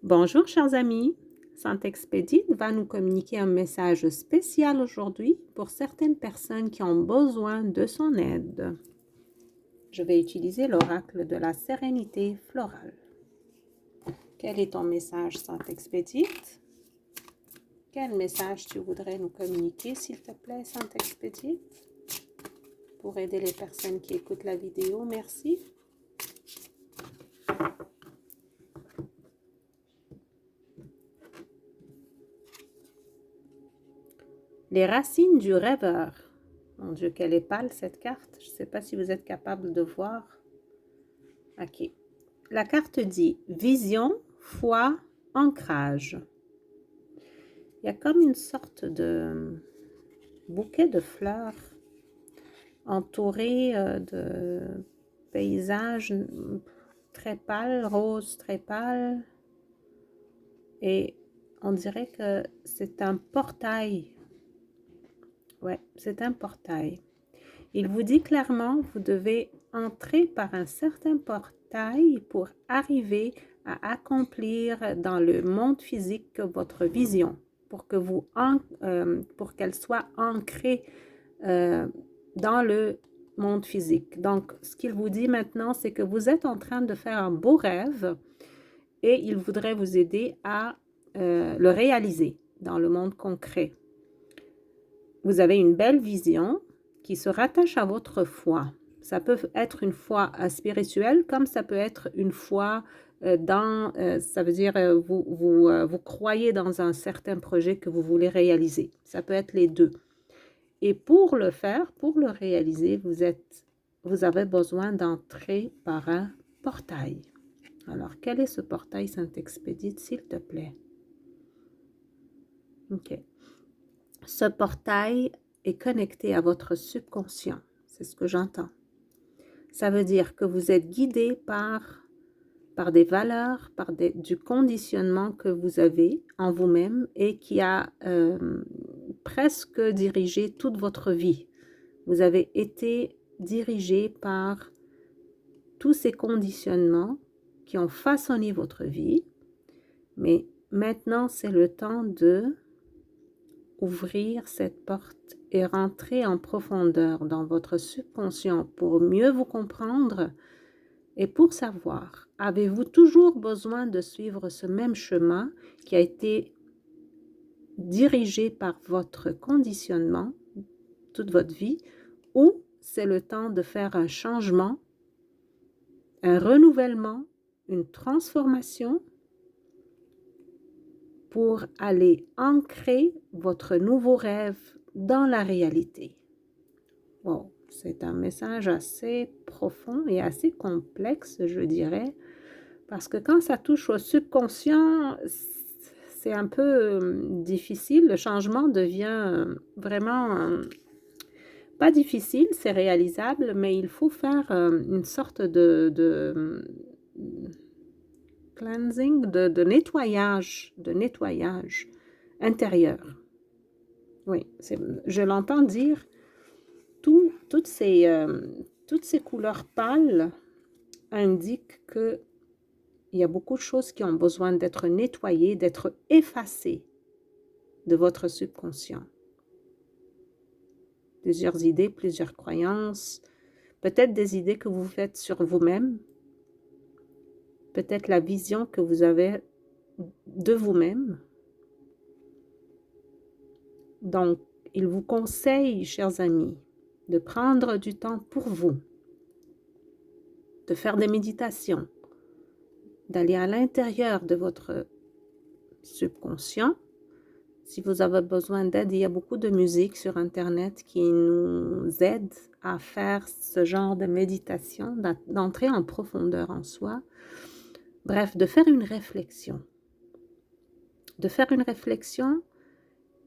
Bonjour chers amis, Saint-Expédite va nous communiquer un message spécial aujourd'hui pour certaines personnes qui ont besoin de son aide. Je vais utiliser l'oracle de la sérénité florale. Quel est ton message, Saint-Expédite? Quel message tu voudrais nous communiquer, s'il te plaît, Saint-Expédite? Pour aider les personnes qui écoutent la vidéo, merci. Les racines du rêveur. Mon Dieu, quelle est pâle cette carte. Je ne sais pas si vous êtes capable de voir. Ok. La carte dit vision, foi, ancrage. Il y a comme une sorte de bouquet de fleurs entouré de paysages très pâles, roses très pâles. Et on dirait que c'est un portail. Ouais, c'est un portail. Il vous dit clairement, vous devez entrer par un certain portail pour arriver à accomplir dans le monde physique votre vision, pour qu'elle soit ancrée dans le monde physique. Donc, ce qu'il vous dit maintenant, c'est que vous êtes en train de faire un beau rêve et il voudrait vous aider à le réaliser dans le monde concret. Vous avez une belle vision qui se rattache à votre foi. Ça peut être une foi spirituelle comme ça peut être une foi ça veut dire vous croyez dans un certain projet que vous voulez réaliser. Ça peut être les deux. Et pour le faire, pour le réaliser, vous avez besoin d'entrer par un portail. Alors, quel est ce portail, Saint-Expédite, s'il te plaît? OK. Ce portail est connecté à votre subconscient. C'est ce que j'entends. Ça veut dire que vous êtes guidé par des valeurs, du conditionnement que vous avez en vous-même et qui a presque dirigé toute votre vie. Vous avez été dirigé par tous ces conditionnements qui ont façonné votre vie. Mais maintenant, c'est le temps de ouvrir cette porte et rentrer en profondeur dans votre subconscient pour mieux vous comprendre et pour savoir, avez-vous toujours besoin de suivre ce même chemin qui a été dirigé par votre conditionnement toute votre vie ou c'est le temps de faire un changement, un renouvellement, une transformation pour aller ancrer votre nouveau rêve dans la réalité. Wow, c'est un message assez profond et assez complexe, je dirais, parce que quand ça touche au subconscient, c'est un peu difficile. Le changement devient vraiment pas difficile, c'est réalisable, mais il faut faire une sorte de cleansing, de nettoyage intérieur. Oui, je l'entends dire, toutes ces couleurs pâles indiquent qu'il y a beaucoup de choses qui ont besoin d'être nettoyées, d'être effacées de votre subconscient. Plusieurs idées, plusieurs croyances, peut-être des idées que vous faites sur vous-même, peut-être la vision que vous avez de vous-même. Donc, il vous conseille, chers amis, de prendre du temps pour vous, de faire des méditations, d'aller à l'intérieur de votre subconscient. Si vous avez besoin d'aide, il y a beaucoup de musique sur Internet qui nous aide à faire ce genre de méditation, d'entrer en profondeur en soi. Bref, de faire une réflexion. De faire une réflexion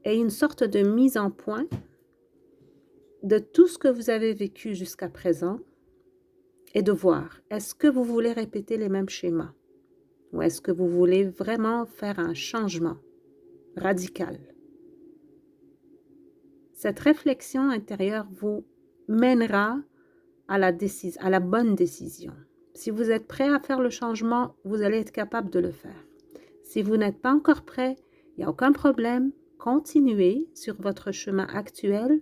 et une sorte de mise en point de tout ce que vous avez vécu jusqu'à présent et de voir, est-ce que vous voulez répéter les mêmes schémas ou est-ce que vous voulez vraiment faire un changement radical? Cette réflexion intérieure vous mènera à la bonne décision. Si vous êtes prêt à faire le changement, vous allez être capable de le faire. Si vous n'êtes pas encore prêt, il n'y a aucun problème. Continuez sur votre chemin actuel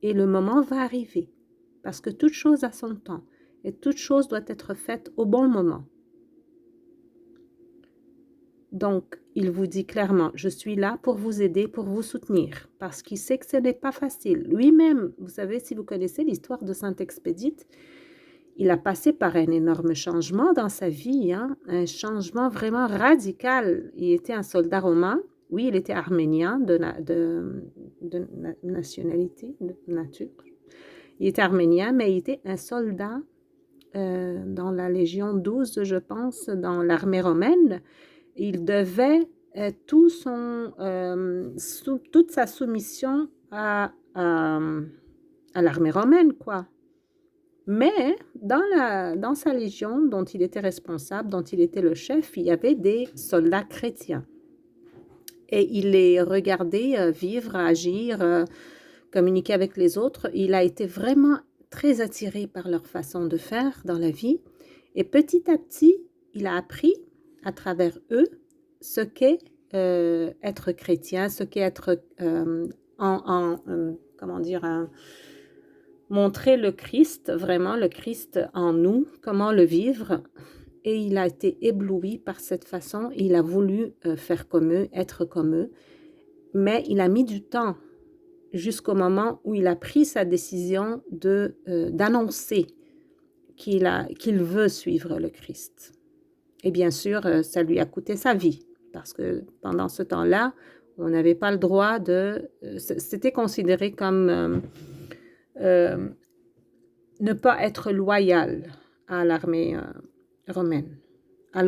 et le moment va arriver. Parce que toute chose a son temps et toute chose doit être faite au bon moment. Donc, il vous dit clairement, je suis là pour vous aider, pour vous soutenir, parce qu'il sait que ce n'est pas facile. Lui-même, vous savez, si vous connaissez l'histoire de Saint-Expédite, il a passé par un énorme changement dans sa vie, hein, un changement vraiment radical. Il était un soldat romain, oui, il était arménien de nationalité, de nature. Il était arménien, mais il était un soldat dans la Légion 12, je pense, dans l'armée romaine. Il devait toute sa soumission à l'armée romaine, quoi. Mais dans sa légion dont il était responsable, dont il était le chef, il y avait des soldats chrétiens. Et il les regardait vivre, agir, communiquer avec les autres. Il a été vraiment très attiré par leur façon de faire dans la vie. Et petit à petit, il a appris à travers eux ce qu'est être chrétien, ce qu'est être comment dire, montrer le Christ, vraiment le Christ en nous, comment le vivre. Et il a été ébloui par cette façon. Il a voulu faire comme eux, être comme eux. Mais il a mis du temps jusqu'au moment où il a pris sa décision d'annoncer qu'il veut suivre le Christ. Et bien sûr, ça lui a coûté sa vie, parce que pendant ce temps-là, on n'avait pas le droit c'était considéré comme ne pas être loyal à l'armée romaine. Aïe,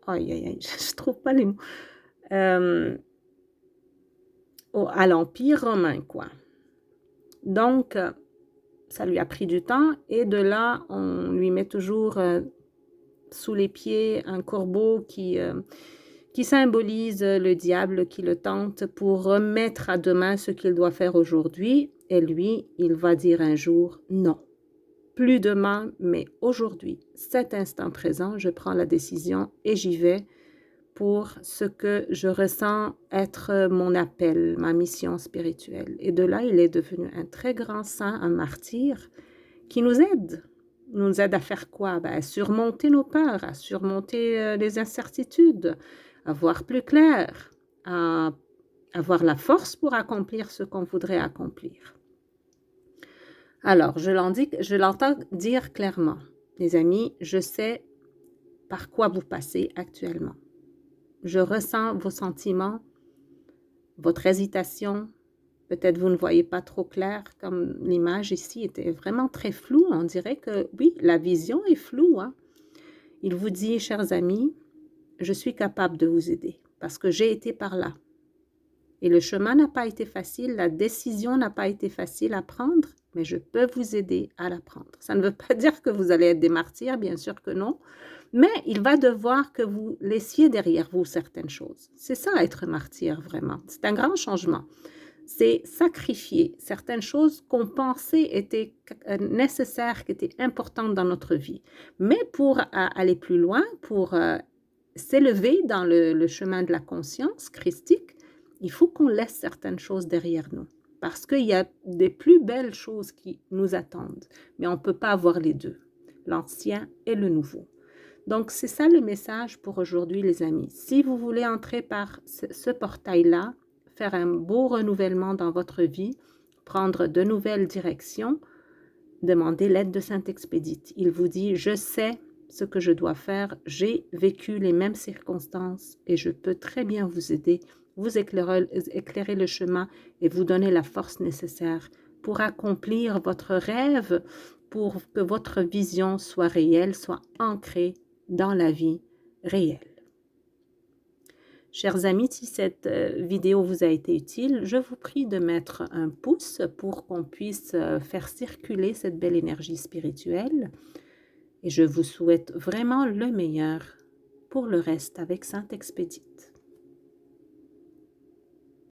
aïe, aïe, je trouve pas les mots. À l'Empire romain, quoi. Donc, ça lui a pris du temps, et de là, on lui met toujours sous les pieds un corbeau qui symbolise le diable qui le tente pour remettre à demain ce qu'il doit faire aujourd'hui. Et lui, il va dire un jour non. Plus demain, mais aujourd'hui, cet instant présent, je prends la décision et j'y vais pour ce que je ressens être mon appel, ma mission spirituelle. Et de là, il est devenu un très grand saint, un martyr, qui nous aide. Nous aide à faire quoi? À surmonter nos peurs, à surmonter les incertitudes, à voir plus clair, à avoir la force pour accomplir ce qu'on voudrait accomplir. Alors, je l'entends dire clairement, les amis, je sais par quoi vous passez actuellement. Je ressens vos sentiments, votre hésitation. Peut-être vous ne voyez pas trop clair, comme l'image ici était vraiment très floue. On dirait que, oui, la vision est floue, hein. Il vous dit, chers amis, je suis capable de vous aider parce que j'ai été par là. Et le chemin n'a pas été facile, la décision n'a pas été facile à prendre, mais je peux vous aider à la prendre. Ça ne veut pas dire que vous allez être des martyrs, bien sûr que non, mais il va devoir que vous laissiez derrière vous certaines choses. C'est ça, être martyr, vraiment. C'est un grand changement. C'est sacrifier certaines choses qu'on pensait étaient nécessaires, qui étaient importantes dans notre vie. Mais pour aller plus loin, pour s'élever dans le chemin de la conscience christique, il faut qu'on laisse certaines choses derrière nous. Parce qu'il y a des plus belles choses qui nous attendent. Mais on ne peut pas avoir les deux, l'ancien et le nouveau. Donc, c'est ça le message pour aujourd'hui, les amis. Si vous voulez entrer par ce portail-là, faire un beau renouvellement dans votre vie, prendre de nouvelles directions, demandez l'aide de Saint-Expédite. Il vous dit, je sais ce que je dois faire, j'ai vécu les mêmes circonstances et je peux très bien vous aider, vous éclairer le chemin et vous donner la force nécessaire pour accomplir votre rêve, pour que votre vision soit réelle, soit ancrée dans la vie réelle. Chers amis, si cette vidéo vous a été utile, je vous prie de mettre un pouce pour qu'on puisse faire circuler cette belle énergie spirituelle. Et je vous souhaite vraiment le meilleur pour le reste avec Saint-Expédite.